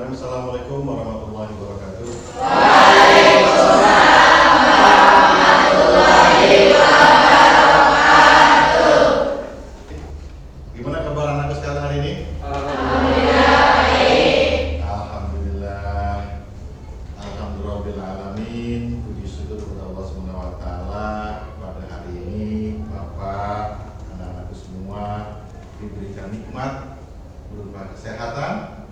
Bismillahirrahmanirrahim. Assalamualaikum warahmatullahi wabarakatuh. Waalaikumsalam warahmatullahi wabarakatuh. Gimana kabar anakku sekalian hari ini? Alhamdulillah baik. Alhamdulillah. Alhamdulillahirabbil alamin. Puji syukur kepada Allah Subhanahu wa taala pada hari ini Bapak, anak-anakku semua diberikan nikmat berupa kesehatan,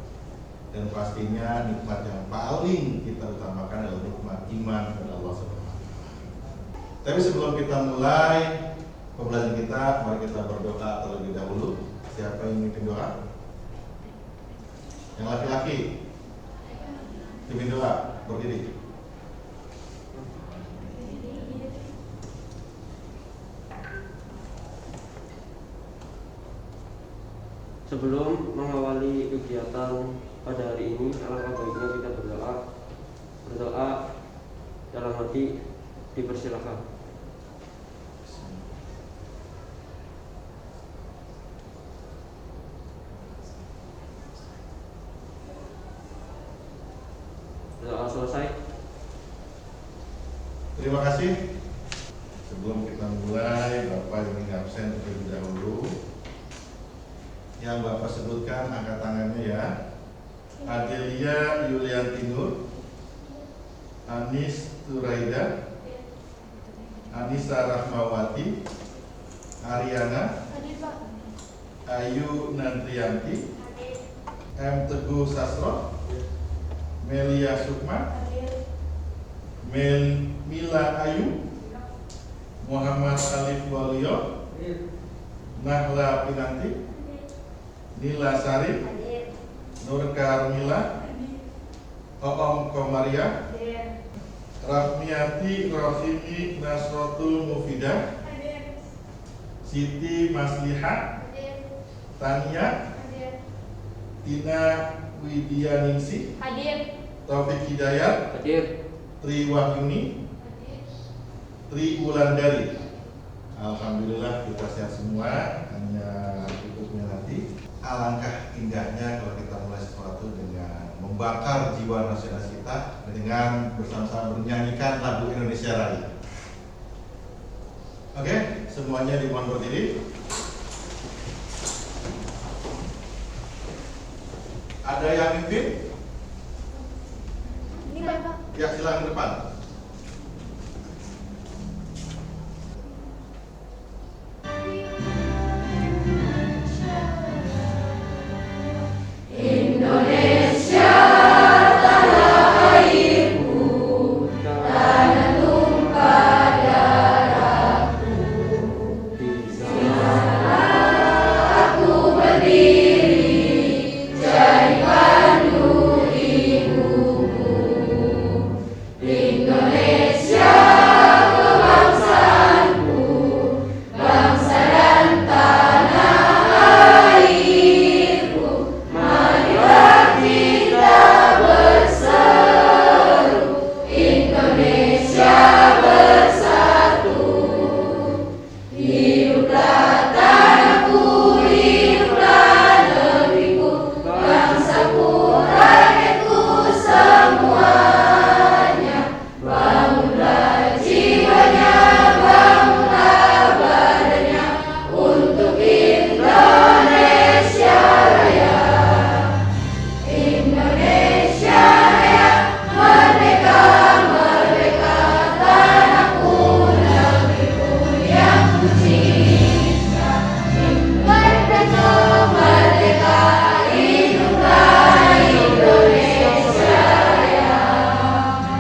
dan pastinya nikmat yang paling kita utamakan adalah nikmat iman kepada Allah Subhanahu wa taala. Tapi sebelum kita mulai pembelajaran kita, mari kita berdoa terlebih dahulu. Siapa yang mimpin doa? Yang laki-laki mimpin doa, berdiri. Sebelum mengawali kegiatan pada hari ini, alangkah baiknya kita berdoa dalam hati, dipersilakan. Doa selesai. Terima kasih. Sebelum kita mulai, Bapak ingin absen terlebih dahulu. Yang Bapak sebutkan angkat tangannya ya. Adelia Yulianti Nur, Anis Turaida, Anissa Rahmawati, Ariana, Ayu Nantrianti, M. Teguh Sastro, Melia Sukma, Mila Ayu, Muhammad Alif Waluyo, Nahla Pinanti, Nila Sari, Nur Karmila, Oom Komaria, Rahmiati Rohimi Nasrotul Mufidah, Siti Masliha, Tania, Tina Widianingsi, Taufik Hidayat, Tri Wahyuni, Tri Wulandari. Alhamdulillah kita sehat semua, hanya tutupnya nanti. Alangkah indahnya kalau kita mulai sesuatu dengan membakar jiwa nasionalis kita dengan bersama-sama bernyanyikan lagu Indonesia Raya. Oke, semuanya dimohon berdiri. Ada yang mimpin? Ini Bapak. Ya, silakan ke depan. Indonesia tanah airku, tanah tumpah darahku. Di sana aku berdiri, jadi pandu ibuku. Indonesia kebangsaanku, bangsa dan tanah airku. Marilah kita berseru, Indonesia bersatu. Hiduplah tanahku, hiduplah negeriku, bangsaku, rakyatku semuanya. Bangunlah jiwanya, bangunlah badannya, untuk Indonesia Raya. Indonesia Raya, merdeka, merdeka, tanahku, negeriku yang kucinta. Merdeka, merdeka, hiduplah Indonesia Raya.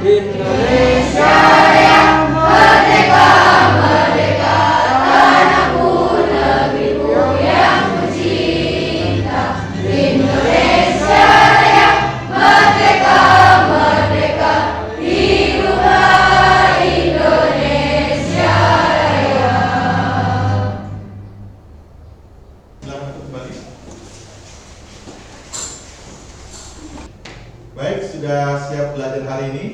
Indonesia Raya, merdeka, merdeka, tanahku, negeriku yang kucinta. Indonesia Raya, merdeka, merdeka, hiduplah Indonesia Raya. Silakan kembali. Baik, sudah siap belajar hari ini?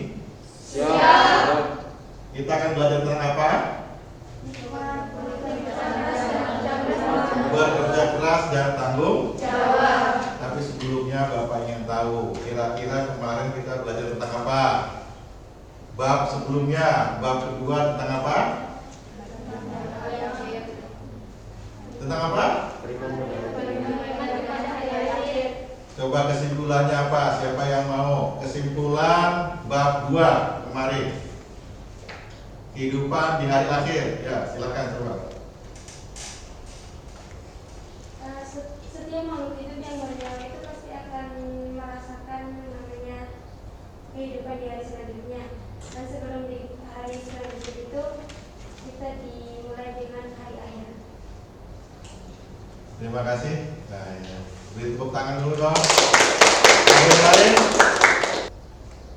Siap. Kita akan belajar tentang apa? Bekerja keras dan tanggung jawab. Tapi sebelumnya Bapak ingin tahu, kira-kira kemarin kita belajar tentang apa? Bab sebelumnya, bab kedua tentang apa? Tentang apa? Coba kesimpulannya apa? Siapa yang mau? Kesimpulan bab 2 kemarin. Kehidupan di hari akhir. Ya, silakan coba. Setiap makhluk hidup yang bernyawa itu pasti akan merasakan namanya kehidupan di hari selanjutnya. Dan sebelum di hari selanjutnya itu kita dimulai dengan hari akhir. Terima kasih. Nah, ya. Beri tepuk tangan dulu dong. Kemarin.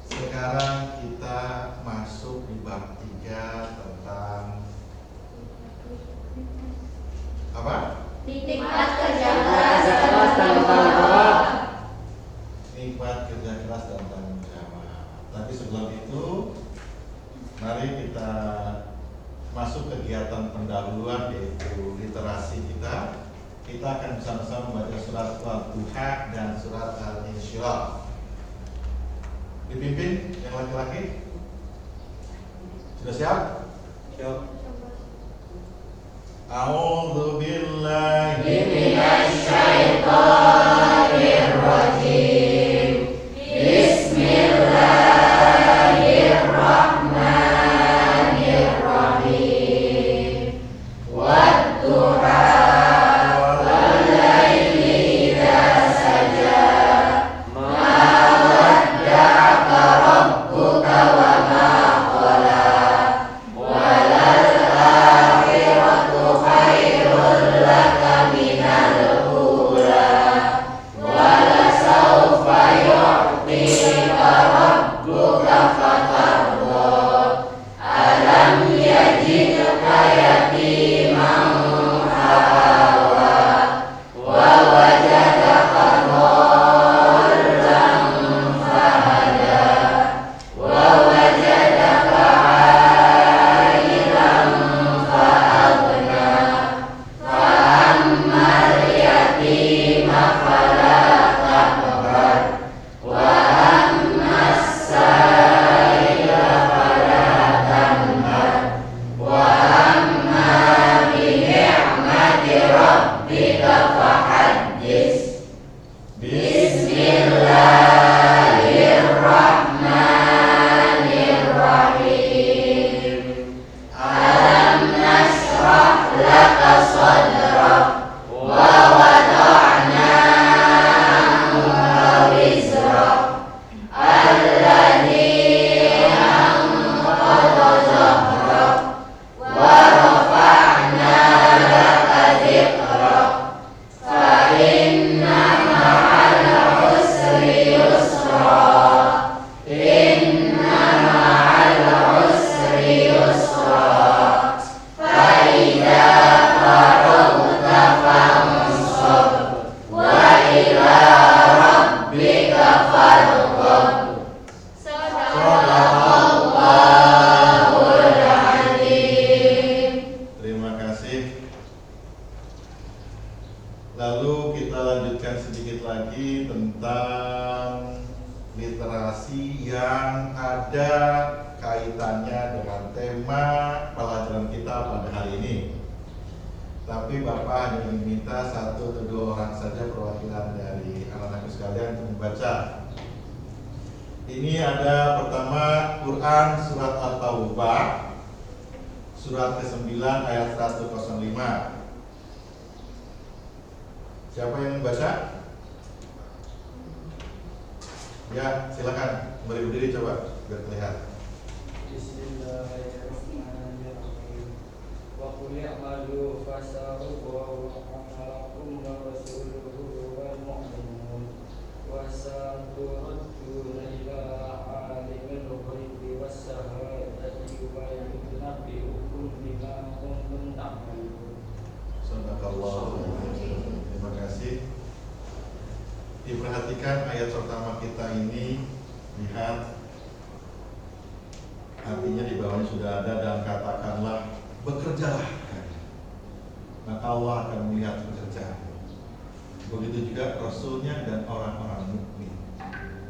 Sekarang kita masuk di bab 3 tentang apa? Nikmat kerja keras dan tanggung jawab. Nikmat kerja keras dan tanggung jawab. Tapi sebelum itu, mari kita masuk kegiatan pendahuluan yaitu literasi kita. Kita akan bersama-sama membaca surat Al-Duha dan surat Al-Insyirah. Dipimpin yang laki-laki. Sudah siap? Siap. A'udzu billahi minasy syaithanir rajim. Bismillahirrahmanirrahim. Wadduha wal-laili idza saja. Ma wadda'aka rabbuka wa ma qala. Walal-akhiratu khairul laka minal ula. Walasawfa yu'tika rabbuka fatarda. Alam yajidka yatiman fa'awa. Wa wajadaka dhallan fahada. Wa wajadaka 'ailan fa'aghna. Fa'ammal yatima fala taqhar. Wa ammas sa'ila fala tanhar. Wa amma bi ni'mati rabbika fahaddits. Bismillahirrahmanirrahim. Alam nashrah laka sadrak. Wa wada'na anka wizrak. Alladhi anqadha dhahrak. Wa rafa'na laka dhikrak. Fa inna ma'al usri yusra. Inna ma'al usri yusra. Fa idza faragta fansab. Wa ila rabbika farghab. Shadaqallahul azim. Terima kasih. Lalu kita lanjutkan sedikit lagi tentang literasi yang ada kaitannya dengan tema pelajaran kita pada hari ini. Tapi Bapak hanya meminta 1 atau 2 orang saja perwakilan dari anak-anakku sekalian untuk membaca. Ini ada pertama Quran surat At-Taubah surat ke-9 ayat 105. Siapa yang membaca? Ya, silakan kembali berdiri coba biar terlihat. Bismillahirrahmanirrahim. Wa qul i'malu fasawfa amalakum wa rasuluhu wal mu'minun wa saturadduna ila alimil ghaibi was shahadati wa yunabbi'ukum bima kuntum ta'malun. Sadaqallahu. Terima kasih. Diperhatikan ayat pertama kita ini, lihat artinya di bawahnya sudah ada, dan katakanlah bekerjalah, maka Allah akan melihat pekerjaan. begitu juga Rasulnya dan orang-orang mukmin.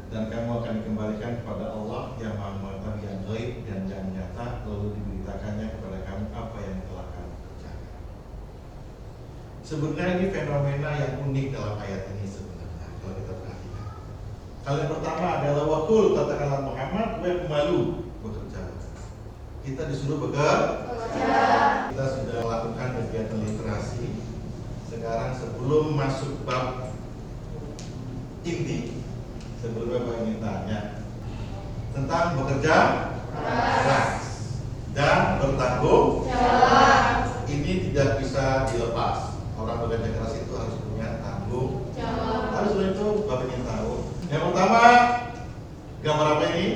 Dan kamu akan dikembalikan kepada Allah yang Maha Mengetahui yang gaib dan yang nyata, lalu diberitakannya kepada kamu apa yang telah kamu kerjakan. Sebenarnya ini fenomena yang unik dalam ayat ini sebenarnya kalau kita perhatikan. Hal yang pertama adalah wakul, katakanlah Muhammad, malu bekerja. Kita disuruh bekerja. Kita sudah melakukan kegiatan literasi. Sekarang sebelum masuk bab inti, sebelumnya Bapak ingin tanya tentang bekerja keras dan bertanggung jawab. Ini tidak bisa dilepas. Orang bekerja keras itu harus punya tanggung jawab. Harus itu Bapak ingin tahu. Yang pertama, gambar apa ini?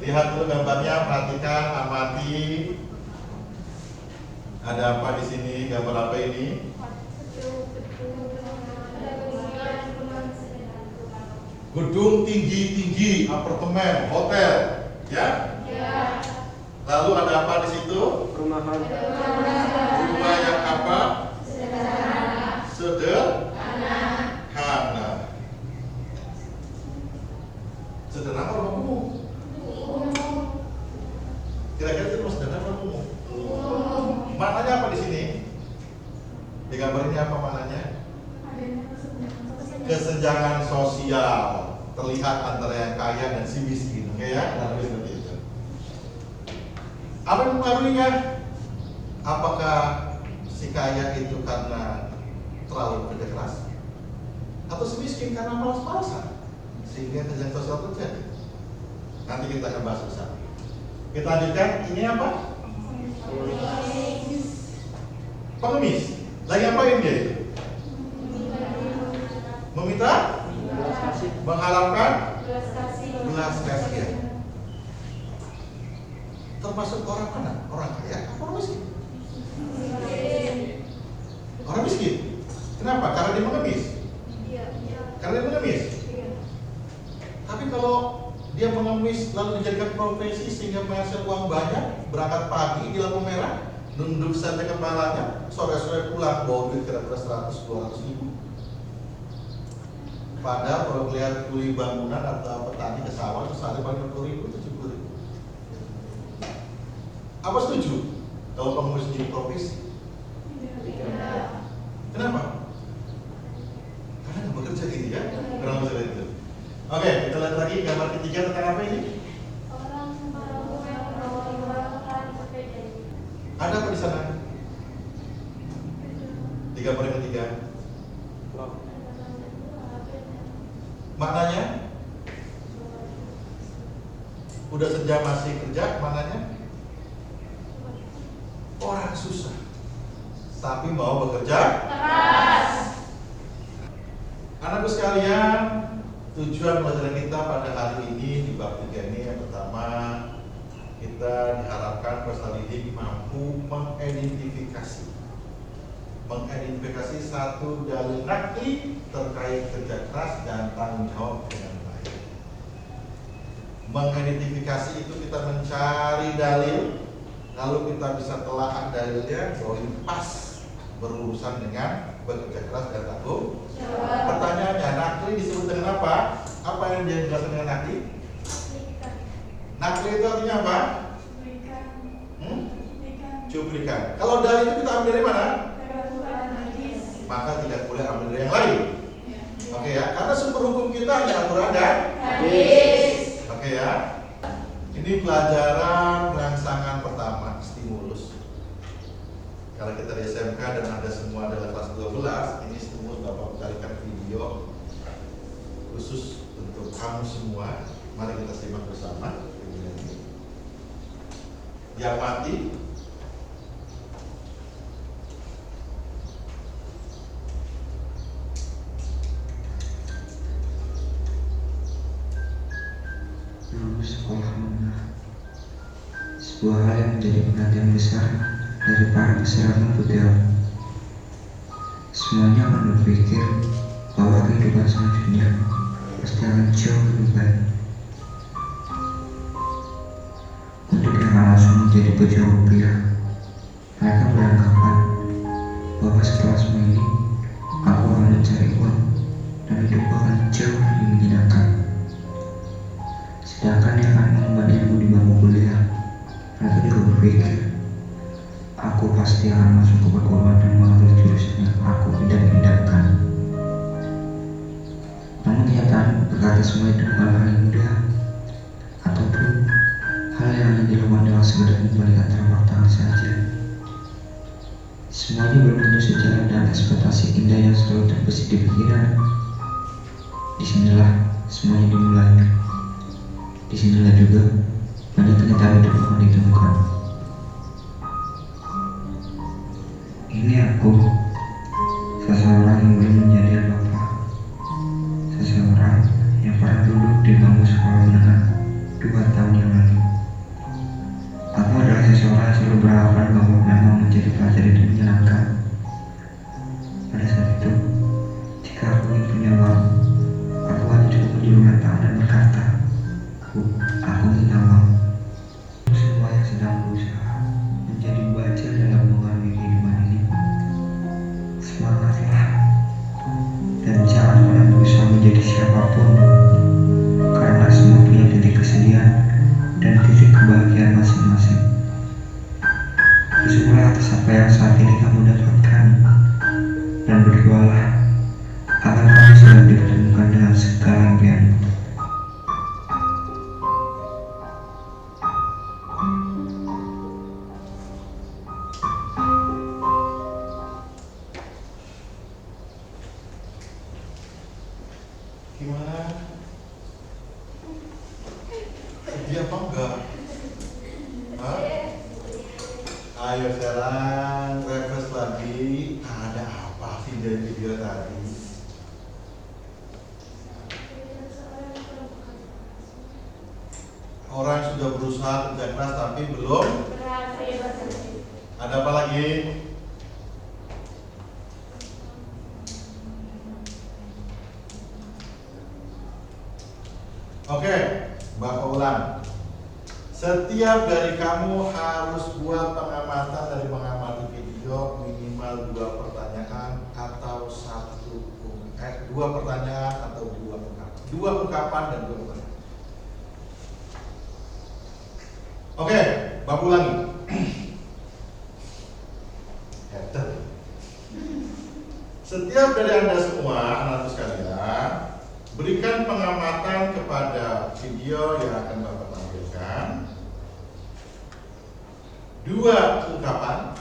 Lihat dulu gambarnya, perhatikan, amati. Ada apa di sini? Gambar apa ini? Gedung tinggi-tinggi, apartemen, hotel, ya? Ya. Lalu ada apa di situ? Perumahan. Rumah yang apa? Sederhana. Sederhana apa umum? Kira-kira itu sederhana apa umum? Maknanya apa di sini? Di gambar ini apa maknanya? Kesenjangan sosial terlihat antara yang kaya dan si miskin, oke ya? Nah, seperti itu. Apa yang mempengaruhinya? Apakah si kaya itu karena terlalu bekerja keras, atau si miskin karena malas-malasan sehingga kesenjangan sosial terjadi? Nanti kita akan bahas bersama. Kita lanjutkan. Ini apa? Pengemis. Lagi apain dia itu? Meminta? Mengharapkan? Belas kasihan. Termasuk orang mana? Orang kaya atau orang miskin? Orang miskin. Kenapa? Karena dia mengemis. Karena dia mengemis. Tapi kalau dia mengemis lalu dijadikan profesi sehingga menghasilkan uang banyak, berangkat pagi di lampu merah, nunduk saja kepalanya, sore-sore pulang bawa duit kira-kira 100-200 ribu. Padahal kalau melihat kuli bangunan atau petani ke sawah itu sehari paling 60 ribu, 70 ribu. Apa setuju kalau pengemis jadi profesi? Kenapa? Karena nggak bekerja gitu ya, kurang lebih itu. Oke, kita lihat lagi gambar ketiga tentang apa ini? Ada apa di sana? Di gambar yang ketiga. Maknanya? Udah sejam masih kerja, maknanya? Orang susah, tapi mau bekerja keras. Anakku sekalian, tujuan pelajaran kita pada hari ini di bab 3 ini yang pertama, kita diharapkan peserta didik mampu mengidentifikasi satu dalil nakli terkait kerja keras dan tanggung jawab dengan baik. Mengidentifikasi itu kita mencari dalil, lalu kita bisa telaah dalilnya bahwa ini pas berurusan dengan bekerja keras dan tanggung jawab. Pertanyaannya, nakli disebut dengan apa? Apa yang dia jelaskan dengan nakli? Nakli itu artinya apa? Cuplikan. Kalau dalil itu kita ambil dari mana? Maka tidak boleh ambil dari yang lain. Oke ya, karena sumber hukum kita hanya Al-Quran dan hadis. Oke ya. Ini pelajaran rangsangan pertama, stimulus. Kalau kita di SMK dan ada semua adalah kelas 12, ini stimulus Bapak mencarikan video khusus untuk kamu semua. Mari kita simak bersama video ini. Yang mati sekolah menengah, sebuah hal yang menjadi perhatian besar dari para masyarakat putih. Semuanya akan berpikir bahwa kehidupan selanjutnya pasti akan jauh lebih baik. Untuk yang langsung menjadi pejuang rupiah, mereka beranggapan bahwa setelah semua ini aku akan akan masuk ke perguruan dan mengambil jurusan yang aku tidak inginkan. Namun kenyataan berkata semua itu bukanlah hal yang mudah, ataupun hal yang hanya dilakukan dengan sekedar membalikan telapak tangan saja. Semuanya belum tentu sejalan dengan ekspektasi indah yang selalu terbesit di pikiran. Disinilah semuanya dimulai. Disinilah juga banyak kenyataan hidup akan ditemukan. Ini aku, seseorang yang belum menjadi apa-apa, seseorang yang pernah duduk di bangku sekolah menengah 2 tahun yang lalu. Aku adalah seseorang yang selalu beranggapan bahwa memang menjadi pelajar itu menyenangkan. Pada saat itu, jika aku ingin punya uang, aku hanya cukup menjulurkan tangan dan berkata, aku minta uang. Untuk semua yang sedang berusaha menjadi baja dalam mengalami kehidupan ini, semangatlah dan jangan pernah berusaha menjadi siapapun, karena semua punya titik kesedihan dan titik kebahagiaan masing-masing. Bersyukurlah atas apa yang saat ini kamu dapatkan, dan berdoalah agar kamu selalu dipertemukan dengan segala impianmu. Gimana? Sedih apa enggak? Hah? Ayo sekarang refresh lagi. Ada apa sih dari video tadi? Orang yang sudah berusaha kerja keras tapi belum. Ada apa lagi? Oke, Bapak ulang. Setiap dari kamu harus buat pengamatan dari mengamati video minimal 2 pertanyaan atau 2 pertanyaan atau 2 ungkapan. 2 ungkapan dan 2 pertanyaan. Oke, Bapak ulangi. Setiap dari Anda semua, anak-anak sekalian, berikan pengamatan kepada video yang akan Bapak tampilkan. 2 ungkapan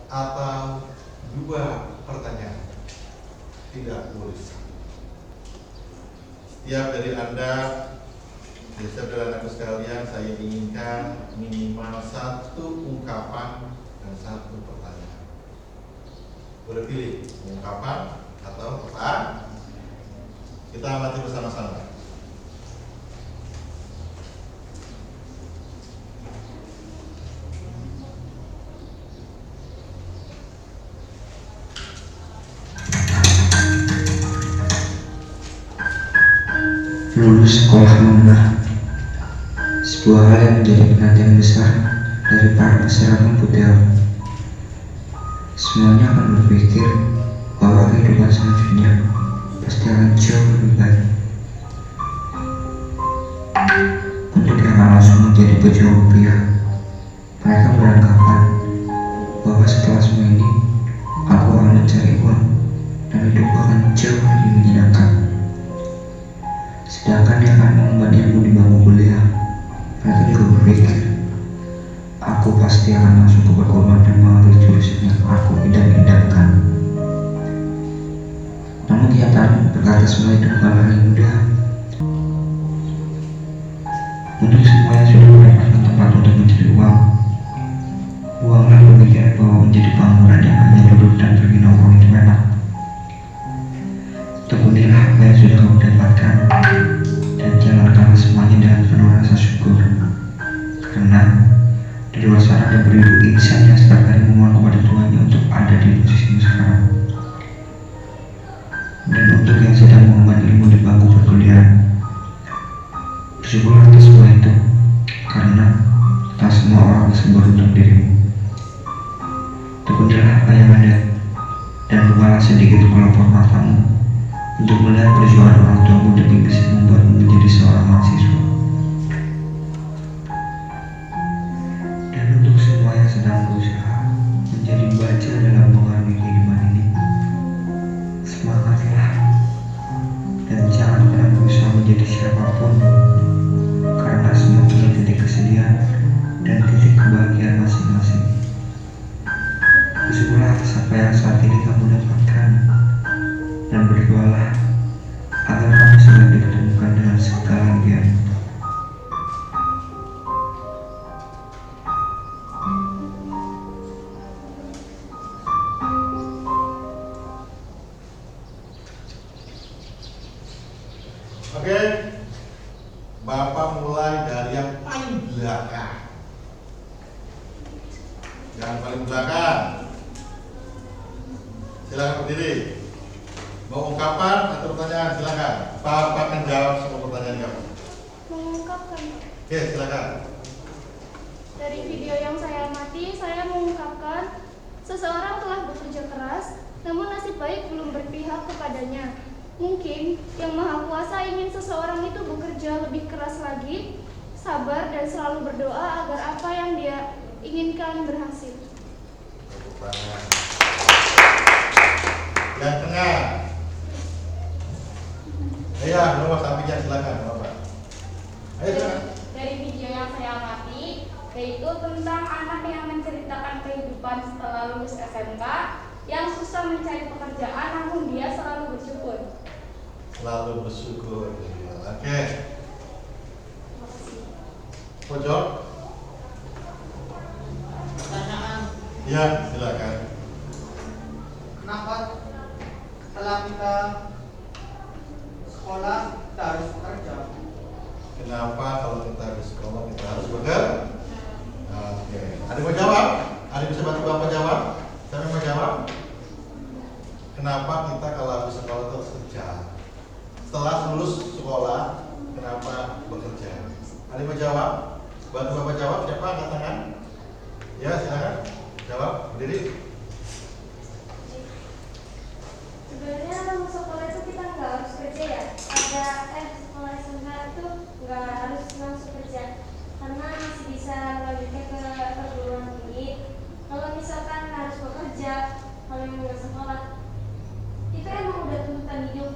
atau 2 pertanyaan. Tidak boleh satu. Setiap dari Anda, setiap dari anak sekalian, saya inginkan minimal 1 ungkapan dan 1 pertanyaan. Boleh pilih ungkapan atau pertanyaan. Kita amati bersama-sama. Lulus sekolah menengah, sebuah hal yang menjadi penantian besar dari para peserta komputer. Semuanya akan berpikir bahwa kehidupan selanjutnya pasti akan jauh lebih baik. Untuk yang akan langsung menjadi pejuang rupiah, mereka beranggapan bahwa setelah semua ini, aku akan mencari uang dan hidupku akan jauh lebih menyenangkan. Sedangkan yang akan mengemban ilmu di bangku kuliah, mereka juga berpikir, aku pasti akan masuk ke perguruan dan mengambil jurusan yang aku tidak inginkan. Namun kenyataan berkata semua itu bukanlah hal yang mudah. Untuk semua yang sudah mendapatkan tempat untuk mencari uang, uanglah berpikir bahwa menjadi pengangguran yang hanya duduk dan pergi nongkrong itu enak. Tekunilah apa yang sudah kamu dapatkan dan jalankanlah semuanya dengan penuh rasa syukur, karena di luar sana ada beribu insan yang setiap hari memohon kepada Tuhannya untuk ada di posisimu sekarang. Dan untuk yang sedang mengemban ilmu di bangku perkuliahan, bersyukurlah atas semua itu, karena tak semua orang bisa beruntung dirimu. Tekunilah apa yang ada dan bukalah sedikit kelompok matamu untuk melihat perjuangan orang tuamu demi bisa membuatmu menjadi seorang mahasiswa. Dan untuk semua yang sedang berusaha menjadi baik apapun, karena semua punya titik kesedihan dan titik kebahagiaan masing-masing. Bersyukurlah atas apa yang saat ini kamu dapatkan, dan berdoalah agar kamu segera dipertemukan dengan kebahagiaan. Oke, Bapak mulai dari yang paling belakang. Yang paling belakang. Silakan berdiri. Mau ungkapan atau pertanyaan? Silakan. Bapak akan jawab semua pertanyaan kamu. Mengungkapkan. Oke, silakan. Dari video yang saya amati, saya mengungkapkan seseorang telah bekerja keras, namun nasib baik belum berpihak kepadanya. Mungkin Yang Maha Kuasa ingin seseorang itu bekerja lebih keras lagi, sabar dan selalu berdoa agar apa yang dia inginkan berhasil. Yang tengah. Iya, nomor sampingnya silakan, Bapak. Ayo silakan. Dari video yang saya amati, yaitu tentang anak yang menceritakan kehidupan setelah lulus SMK yang susah mencari pekerjaan namun dia selalu bersyukur. Selalu bersyukur. Oke. Pojok. Pertanyaan, Ya, silakan. kenapa setelah kita sekolah kita harus bekerja? Kenapa kalau kita di sekolah kita harus bekerja? Oke. Ada yang mau jawab? Ada yang bisa bantu Bapak jawab? Siapa yang mau jawab? Kenapa kita kalau habis sekolah itu harus kerja? Setelah lulus sekolah, kenapa bekerja? Ada yang mau jawab? Bantu Bapak jawab. Siapa angkat tangan? Ya, silakan. Jawab. Berdiri. Sebenarnya kalau sekolah itu kita nggak harus kerja ya. Sekolah SMK itu nggak harus langsung kerja, karena masih bisa lanjutnya ke perguruan tinggi. Kalau misalkan harus bekerja, kalau yang nggak sekolah, itu emang udah tuntutan hidup.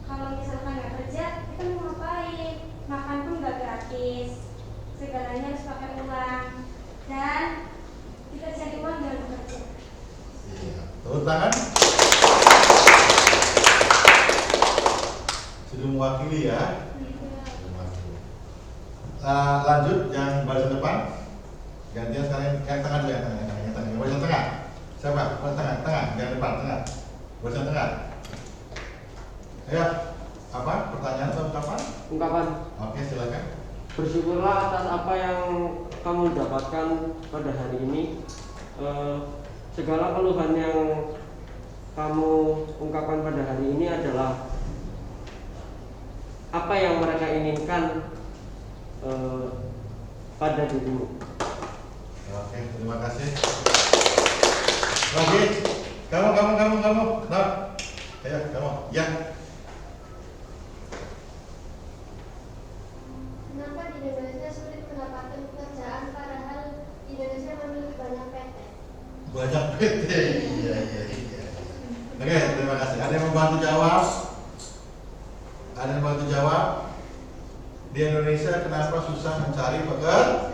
Kalau misalkan nggak kerja, kita mau ngapain? Makan pun nggak gratis, segalanya harus pakai uang, dan kita cari uang dengan bekerja. Iya. Turun tangan. Sudah mewakili ya. Lanjut yang barisan depan. Gantian sekarang yang tengah dulu, yang tengah. Barisan tengah. Siapa? Barisan tengah, yang depan tengah. Barisan tengah. Ayo, apa? Pertanyaan atau ungkapan? Ungkapan. Oke, silakan. Bersyukurlah atas apa yang kamu dapatkan pada hari ini. Segala keluhan yang kamu ungkapkan pada hari ini adalah apa yang mereka inginkan pada dirimu. Oke, terima kasih. Lagi, kamu. Nah, ayo, kamu. Ya. Kenapa di Indonesia sulit mendapatkan pekerjaan padahal di Indonesia memiliki banyak PT? Banyak PT. Iya. Oke, terima kasih. Ada yang membantu jawab? Ada yang membantu jawab? Di Indonesia kenapa susah mencari pekerjaan?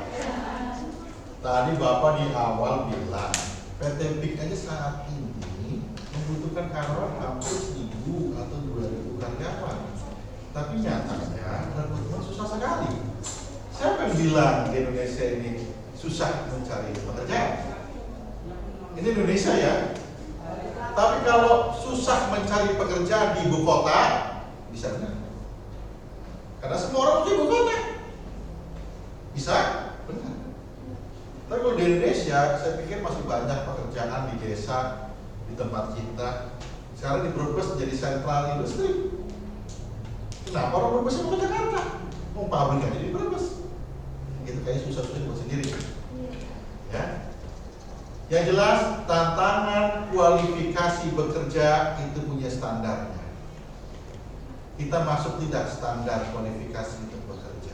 Tadi Bapak di awal bilang PT PIK aja saat ini membutuhkan karyawan hampir 1.000 atau 2.000 karyawan. Tapi nyatanya rekrutmen susah sekali. Siapa yang bilang di Indonesia ini susah mencari pekerjaan? Ini Indonesia ya. Tapi kalau susah mencari pekerjaan di ibu kota, bisa benar. Karena semua orang di ibu kota. Bisa benar. Tapi kalau di Indonesia, saya pikir masih banyak pekerjaan di desa, di tempat kita. Sekarang di Brebes menjadi sentral industri. Kenapa orang Brebes mau ke Jakarta? Mau pabrik aja di Brebes. Gitu kayak susah-susah buat sendiri. Ya. Yang jelas tantangan kualifikasi bekerja itu punya standarnya. Kita masuk tidak standar kualifikasi untuk bekerja.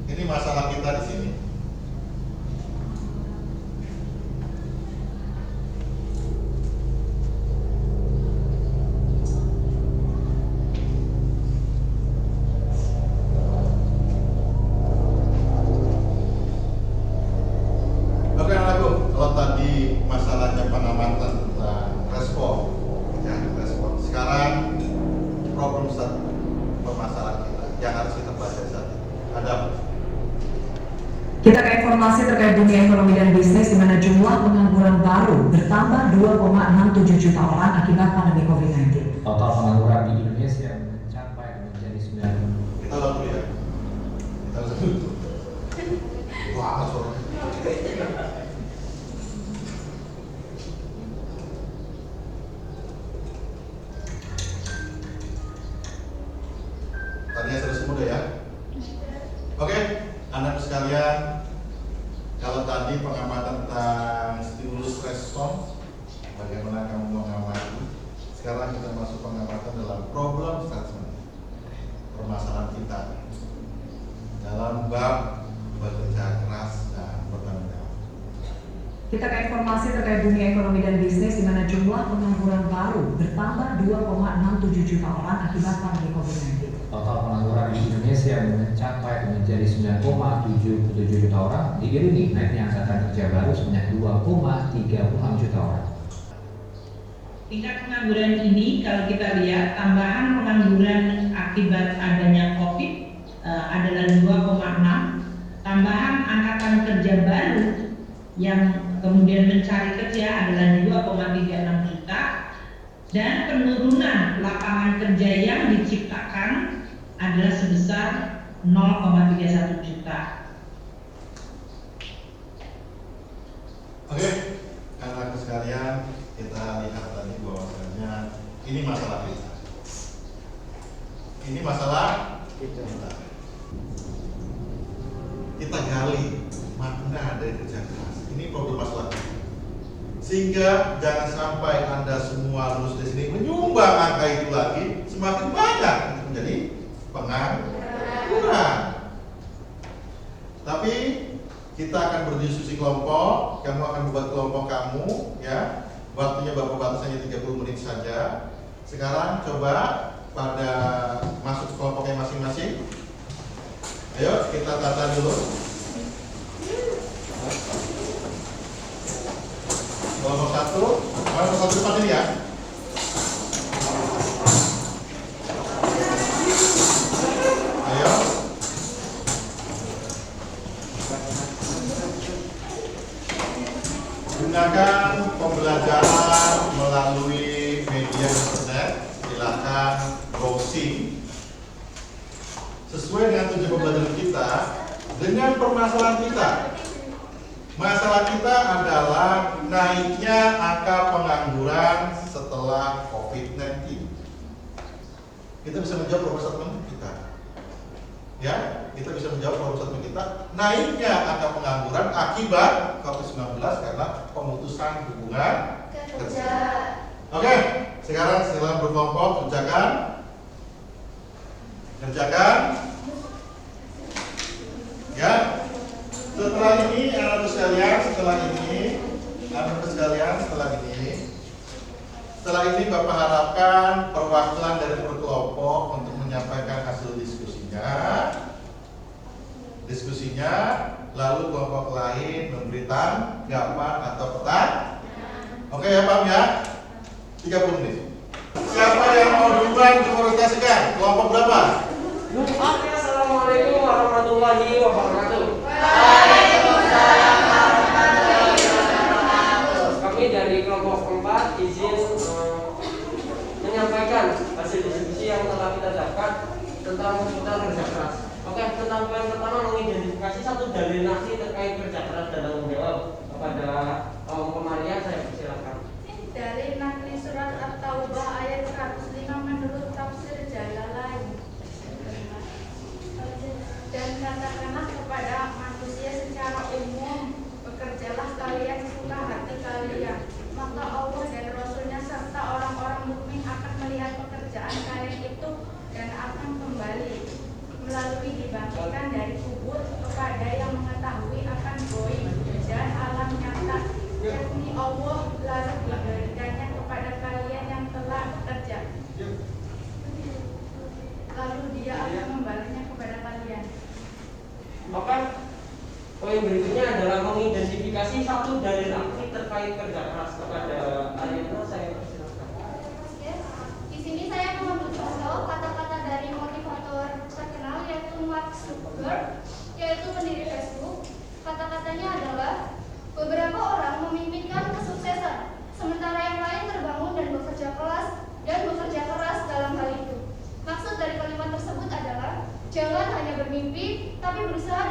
Ini masalah kita di sini. informasi terkait dunia ekonomi dan bisnis di mana jumlah pengangguran baru bertambah 2,67 juta orang akibat pandemi COVID-19. Total pengangguran di Indonesia mencapai menjadi 9. Kita langsung ya. Kita langsung. Wah, suara. Tadinya sudah mudah ya. Oke, anak sekalian, kalau tadi pengamatan tentang stimulus respons, bagaimana kamu mengamati? Sekarang kita masuk pengamatan dalam problem statement, permasalahan kita dalam bab bekerja keras dan bertanggung jawab. Kita ke informasi terkait dunia ekonomi dan bisnis di mana jumlah pengangguran baru bertambah 2,67 juta orang akibat pandemi COVID-19. Total pengangguran di Indonesia mencapai menjadi 9,77 juta orang, diiringi naiknya angkatan kerja baru sebanyak 2,36 juta orang. Tingkat pengangguran ini kalau kita lihat tambahan pengangguran akibat adanya COVID adalah 2,6, tambahan angkatan kerja baru yang kemudian mencari kerja adalah 2,36 juta, dan penurunan lapangan kerja yang diciptakan adalah sebesar 0,31 juta. Oke, anak sekalian, kita lihat tadi bahwasanya ini masalah kita. Ini masalah kita. Kita gali makna dari kerja keras. Ini problem masalah kita. Sehingga jangan sampai Anda semua lulus di sini menyumbang angka itu lagi semakin banyak untuk menjadi pengangguran. Tapi kita akan berdiskusi kelompok, kamu akan membuat kelompok kamu, ya. Waktunya Bapak batasannya 30 menit saja. Sekarang coba pada masuk kelompoknya masing-masing. Ayo kita tata dulu. Kelompok 1, kelompok 1 depan ini ya. Ayo. Gunakan pembelajaran melalui media internet. Silakan browsing sesuai dengan tujuan pembelajaran kita dengan permasalahan kita. Masalah kita adalah naiknya angka pengangguran setelah COVID-19. Kita bisa menjawab problem statement kita. Ya, kita bisa menjawab problem statement kita. Naiknya angka pengangguran akibat COVID-19 karena pemutusan hubungan kerja. Oke, sekarang silakan berkelompok kerjakan. Ya. Setelah ini, anak-anak sekalian, setelah ini Bapak harapkan perwakilan dari kelompok untuk menyampaikan hasil diskusinya, lalu kelompok lain memberi tanggapan atau pertanyaan. Oke ya, paham ya? 30 menit. Siapa yang mau duluan diorientasikan? Kelompok berapa? Assalamualaikum warahmatullahi wabarakatuh. Kami dari kelompok 4 izin menyampaikan hasil diskusi yang telah kita dapat tentang kerja keras. Oke, tentang poin pertama mengidentifikasi satu dalil nasi terkait kerja keras dan tanggung jawab kepada kaum pemarian, saya persilakan. Dari Nakli Surat At-Taubah ayat 105 menurut tafsir Jalalain. Dan katakanlah kepada manusia secara umum, bekerjalah kalian sesuka hati kalian, maka Allah dan Rasulnya serta orang-orang mukmin akan melihat pekerjaan kalian itu dan akan kembali melalui dibangkitkan dari kubur kepada yang mengetahui akan goib dan alam nyata, yakni Allah, lalu diberikannya kepada kalian yang telah bekerja, lalu Dia akan membalasnya kepada kalian. Maka poin berikutnya adalah mengidentifikasi satu dalil aktif terkait kerja keras kepada Ariana, saya persilakan. Di sini saya mengambil contoh kata-kata dari motivator terkenal yaitu Mark Zuckerberg, yaitu pendiri Facebook. Kata-katanya Jangan hanya bermimpi, tapi berusaha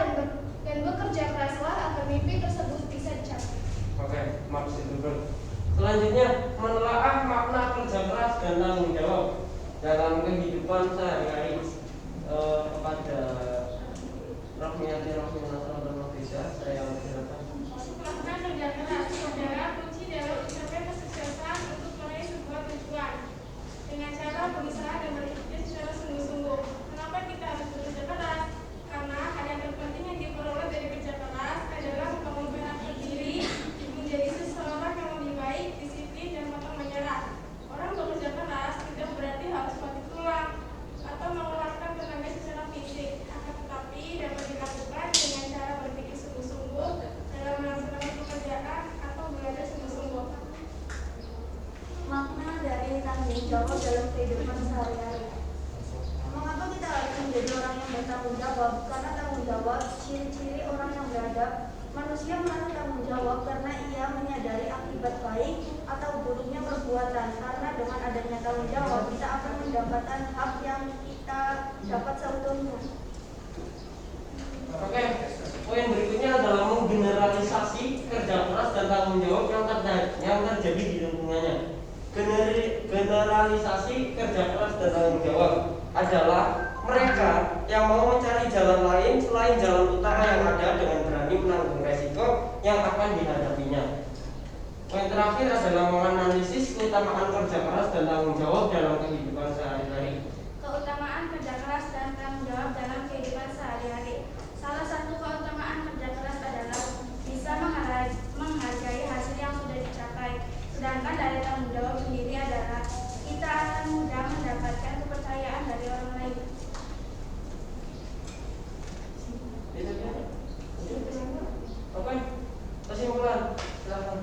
dan bekerja keraslah agar mimpi tersebut bisa dicapai. Oke, maksud itu. Selanjutnya, menelaah makna kerja keras dan tanggung jawab dalam kehidupan sehari-hari. Kepada Rahmiati Nasrullah dan Nafisa, saya silakan. Makna kerja keras adalah kunci dalam mencapai kesuksesan untuk meraih sebuah tujuan dengan cara berusaha dan berpikir secara sungguh-sungguh. Kenapa kita harus bekerja keras? Karena hal yang terpenting yang diperoleh dari kerja keras adalah membangun diri menjadi seseorang yang lebih baik, disiplin, dan pantang menyerah. Orang bekerja keras tidak berarti harus mati tulang atau mengeluarkan tenaga secara fisik, akan tetapi dapat dilakukan dengan cara berpikir sungguh-sungguh dalam melaksanakan pekerjaan atau belajar sungguh-sungguh. Makna dari tanggung jawab dalam kehidupan sehari-hari. Mengapa kita harus menjadi orang yang bertanggung jawab? Karena tanggung jawab ciri-ciri orang yang beradab. Manusia merasa tanggung jawab karena ia menyadari akibat baik atau buruknya perbuatan. Karena dengan adanya tanggung jawab kita akan mendapatkan hak yang kita dapat seutuhnya. Oke, poin berikutnya adalah menggeneralisasi kerja keras dan tanggung jawab yang terjadi di lingkungannya. Generalisasi kerja keras dan tanggung jawab adalah mereka yang mau mencari jalan lain selain jalan utama yang ada dengan berani menanggung resiko yang akan dihadapinya. Poin terakhir adalah menganalisis keutamaan kerja keras dan tanggung jawab dalam kehidupan sehari-hari. Keutamaan kerja keras dan tanggung jawab dalam kehidupan sehari-hari. Salah satu keutamaan kerja keras adalah bisa menghargai hasil yang sudah dicapai. Sedangkan dari tanggung jawab sendiri adalah kita akan mudah mendapatkan kepercayaan dari orang lain. Oke, kesimpulan, silakan.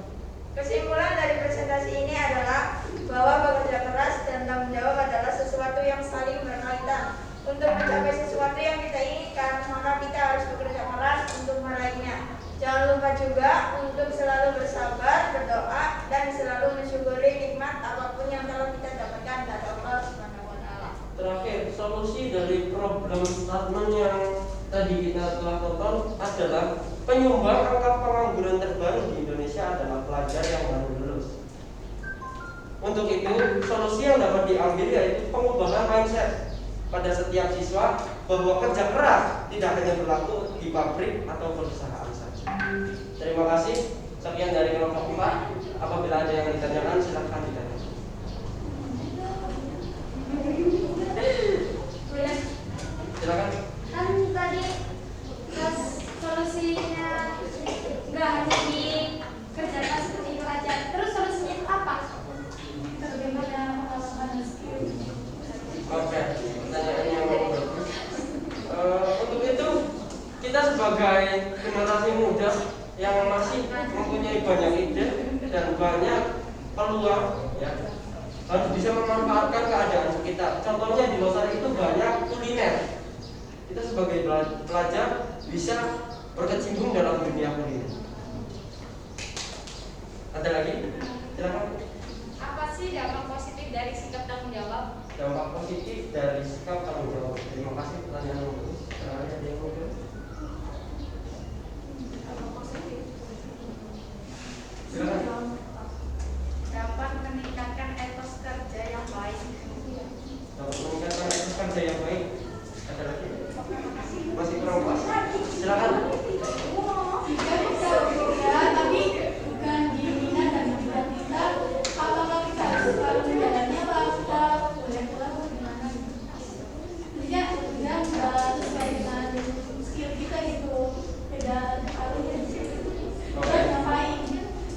Kesimpulan dari presentasi ini adalah bahwa bekerja keras dan tanggung jawab adalah sesuatu yang saling berkaitan. Untuk mencapai sesuatu yang kita inginkan, maka kita harus bekerja keras untuk meraihnya. Jangan lupa juga untuk selalu bersabar, berdoa, dan selalu mensyukuri nikmat apapun yang telah kita dapatkan dari Allah Subhanahu wa Ta'ala. Terakhir, solusi dari problem statement yang tadi kita telah tonton adalah penyumbang angka pengangguran terbaru di Indonesia adalah pelajar yang baru lulus. Untuk itu, solusi yang dapat diambil yaitu pengubahan mindset pada setiap siswa bahwa kerja keras tidak hanya berlaku di pabrik atau perusahaan saja. Terima kasih. Sekian dari kelompok 4. Apabila ada yang ditanyakan, silakan ditanyakan. Silakan. Kan tadi solusinya nggak hanya di kerja keras seperti itu aja. Terus solusinya itu apa? Bagaimana mengasah skill? Oke, pertanyaan yang bagus. Untuk itu kita sebagai generasi muda yang masih mempunyai banyak ide dan banyak peluang, ya, harus bisa memanfaatkan keadaan sekitar. Contohnya di Losari itu banyak kuliner. Kita sebagai pelajar bisa berkecimpung dalam dunia kuliner. Ada lagi? Silakan. Apa sih dampak positif dari sikap tanggung jawab? Dampak positif dari sikap tanggung jawab. Terima kasih pertanyaan yang bagus. Ada yang mau jawab? Dampak positif Silakan. dapat meningkatkan etos kerja yang baik. Dapat meningkatkan etos kerja yang baik. Ada lagi? Masih kurang puas? Silakan. Jika kita bekerja tapi bukan di minat dan minat kita, apakah kita harus selalu menjalannya atau kita boleh pulang atau gimana? Tidak sesuai dengan skill kita itu, tidak harus ngapain.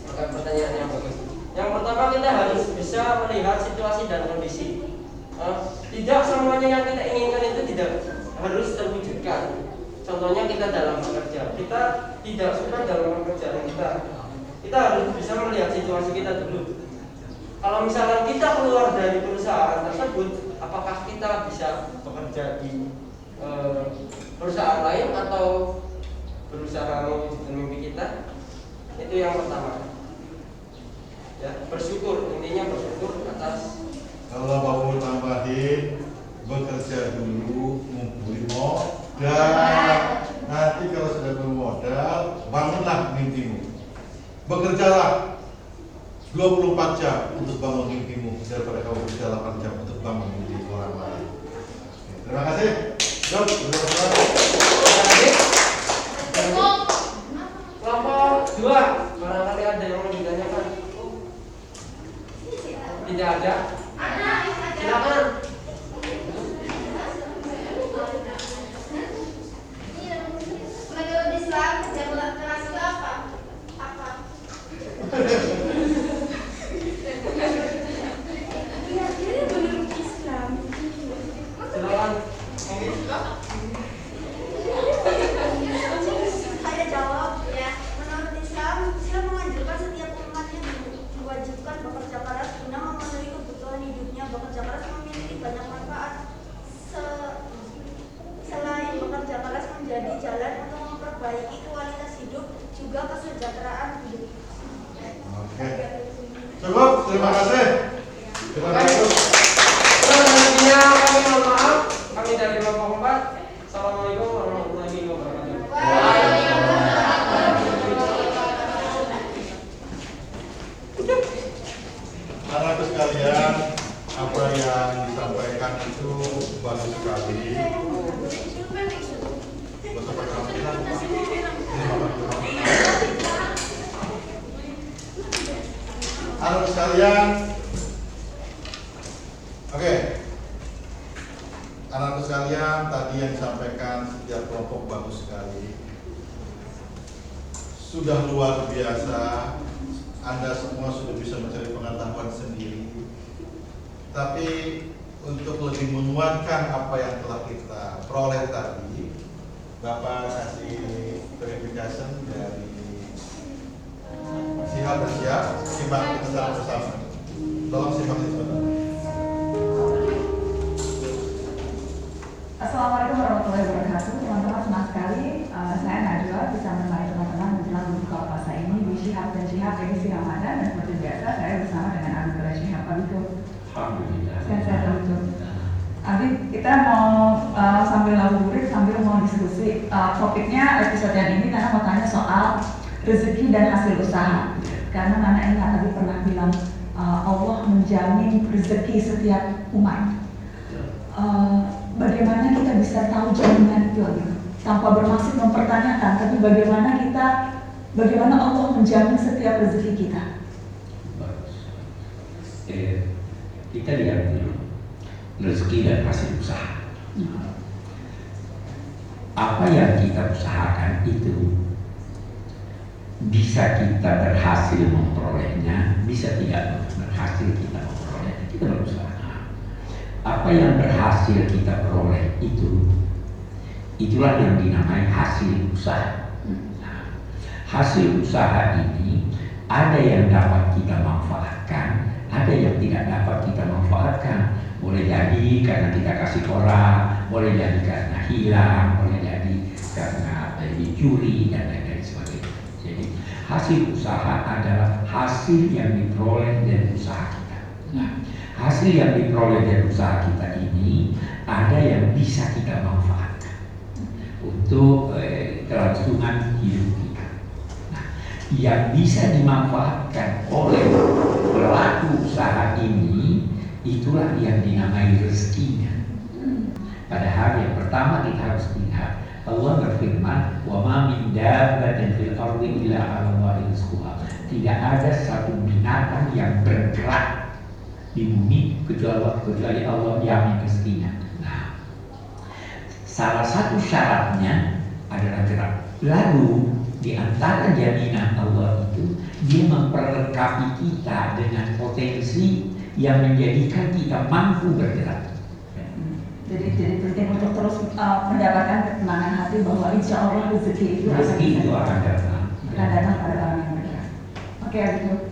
Oke, pertanyaan yang bagus. Yang pertama kita harus bisa melihat situasi dan kondisi. Tidak semuanya yang kita inginkan itu tidak harus terwujudkan. Contohnya kita dalam bekerja, kita tidak suka dalam pekerjaan kita. Kita harus bisa melihat situasi kita dulu. Kalau misalnya kita keluar dari perusahaan tersebut, apakah kita bisa bekerja di perusahaan lain atau berusaha mewujudkan mimpi kita? Itu yang pertama. Ya, bersyukur, intinya bersyukur atas. Kalau mau tambahin, bekerja dulu, ngumpulin Tidak ada. Ada. Silakan. Menurut Islam kerja keras itu apa? Menurut Islam. Silakan. Saya jawab ya. Menurut Islam menganjurkan setiap umatnya diwajibkan bekerja keras guna memenuhi kebutuhan hidupnya. Bekerja keras memiliki banyak manfaat. Selain bekerja keras menjadi jalan untuk memperbaiki kualitas hidup, juga kesejahteraan hidup. Oke. Cukup, terima kasih. Terima kasih. Selanjutnya kami mohon maaf, kami dari Bapak Kompas. Assalamualaikum warahmatullahi wabarakatuh. Anak-anak sekalian, apa yang disampaikan itu bagus sekali. Anak sekalian, oke. Anak-anak sekalian, tadi yang disampaikan setiap kelompok bagus sekali. Sudah luar biasa. Anda semua sudah bisa mencari pengetahuan sendiri. Tapi untuk lebih menguatkan apa yang telah kita peroleh tadi, Bapak kasih verifikasi dari Siap dan Siap. Simak kita secara bersama. Tolong simak ini sebentar. Assalamualaikum warahmatullahi wabarakatuh. Teman-teman, senang sekali saya Najwa bisa menemani teman-teman menjelang buka puasa ini di Syihab dan Syihab edisi Ramadan, dan seperti biasa saya bersama dengan Abdullah Syihab. Alhamdulillah. Sehat itu. Nanti kita mau sambil ngabuburit sambil mau diskusi topiknya episode yang ini karena mau tanya soal rezeki dan hasil usaha. Karena Nana ingat tadi pernah bilang Allah menjamin rezeki setiap umat. Bagaimana kita bisa tahu jaminan itu gitu? Tanpa bermaksud mempertanyakan, tapi bagaimana Allah menjamin setiap rezeki kita? Kita lihat dulu rezeki dan hasil usaha. Apa yang kita usahakan itu bisa kita berhasil memperolehnya, bisa tidak berhasil kita memperolehnya. Kita berusaha. Apa yang berhasil kita peroleh itulah yang dinamai hasil usaha. Nah, hasil usaha ini ada yang dapat kita manfaatkan, ada yang tidak dapat kita manfaatkan. Boleh jadi karena kita kasih orang, boleh jadi karena hilang, boleh jadi karena dicuri dan lain-lain sebagainya. Jadi hasil usaha adalah hasil yang diperoleh dari usaha kita. Nah, hasil yang diperoleh dari usaha kita ini ada yang bisa kita manfaatkan untuk kelangsungan hidup kita. Nah, yang bisa dimanfaatkan oleh pelaku usaha ini itulah yang dinamai rezekinya. Padahal yang pertama kita harus lihat Allah berfirman, "Wa ma min dabbatin fil ardi illa 'ala Allahi rizquha." Tidak ada satu binatang yang bergerak di bumi kecuali Allah yang rezekinya. Nah, salah satu syaratnya adalah gerak. Lalu di antara jaminan Allah itu dia memperlengkapi kita dengan potensi yang menjadikan kita mampu bergerak. Jadi penting untuk terus mendapatkan ketenangan hati bahwa insya Allah rezeki itu akan datang pada orang yang bergerak. Oke, begitu.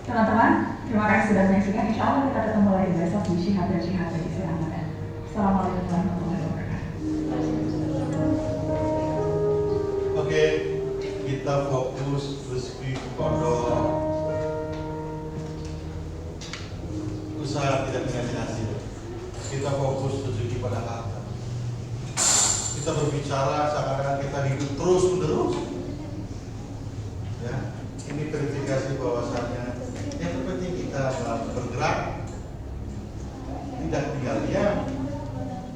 Teman-teman, terima kasih sudah menyaksikan. Insya Allah kita ketemu lagi besok di Syihab dan Syihab edisi Ramadan. Assalamualaikum warahmatullahi wabarakatuh. Oke, kita fokus rezeki kepada usaha tidak menjadi hasil. Kita fokus rezeki pada harta. Kita berbicara seakan-akan kita hidup terus menerus. Ya, ini verifikasi bahwasannya yang terpenting kita bergerak, tidak tinggal diam.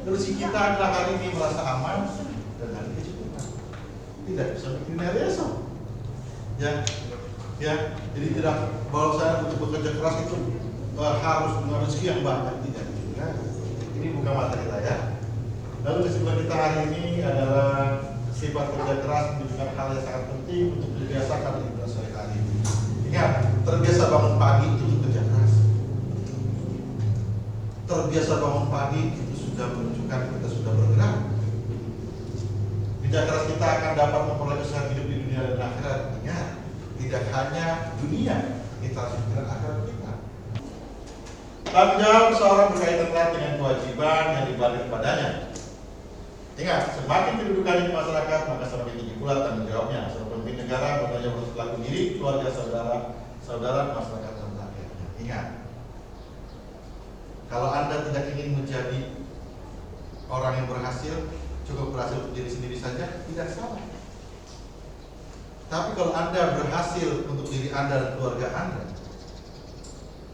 Rezeki kita adalah hari ini merasa aman dan hari ini cukup. Tidak bisa bikin hari esok. Ya, jadi tidak bahwa saya untuk bekerja keras itu harus punya rezeki yang banyak, tidak juga. Ini bukan materi kita ya. Lalu kesimpulan kita hari ini adalah sifat kerja keras menunjukkan hal yang sangat penting untuk dibiasakan di bulan sore hari ini. Ingat, terbiasa bangun pagi itu kerja keras. Terbiasa bangun pagi itu sudah menunjukkan kita sudah bergerak. Kerja keras kita akan dapat memperoleh kesenangan hidup di dunia dan akhirat. Ingat, tidak hanya dunia, kita harus bergerak akhirat kita. Tanggung jawab seorang berkaitan erat dengan kewajiban yang diberikan kepadanya. Ingat, semakin kedudukannya di masyarakat, maka semakin tinggi pula tanggung jawabnya. Seorang pemimpin negara bertanggung jawab untuk pelaku diri, keluarga, saudara, masyarakat dan rakyatnya. Ingat, kalau Anda tidak ingin menjadi orang yang berhasil, cukup berhasil untuk diri sendiri saja, tidak salah. Tapi kalau Anda berhasil untuk diri Anda dan keluarga Anda,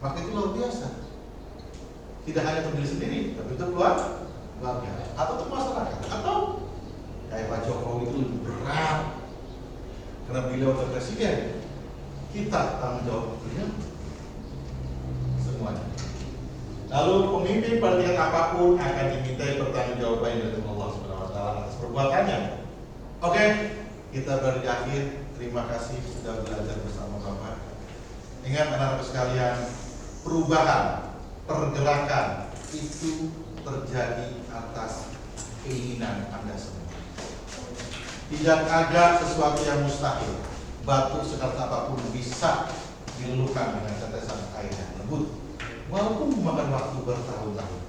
maka itu luar biasa. Tidak hanya untuk diri sendiri, tapi untuk keluarga, atau untuk masyarakat, atau kayak Pak Jokowi itu lebih berat karena beliau adalah presiden. Kita tanggung jawab beliau semuanya. Lalu pemimpin pada tingkat apapun akan dimintai pertanggungjawaban dari Allah SWT atas perbuatannya. Oke, kita berada di akhir. Terima kasih sudah belajar bersama Bapak. Ingat anak-anak sekalian, perubahan, pergerakan itu terjadi atas keinginan Anda semua. Tidak ada sesuatu yang mustahil. Batu sekeras apapun bisa diluluhkan dengan tetesan air yang lembut, walaupun memakan waktu bertahun-tahun.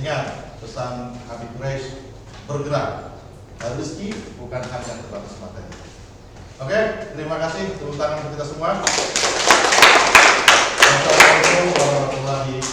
Ingat pesan Habib Quraisy, bergerak. Rezeki bukan hanya terbatas materi. Oke, terima kasih. Tepuk tangan untuk kita semua. Wassalamualaikum warahmatullahi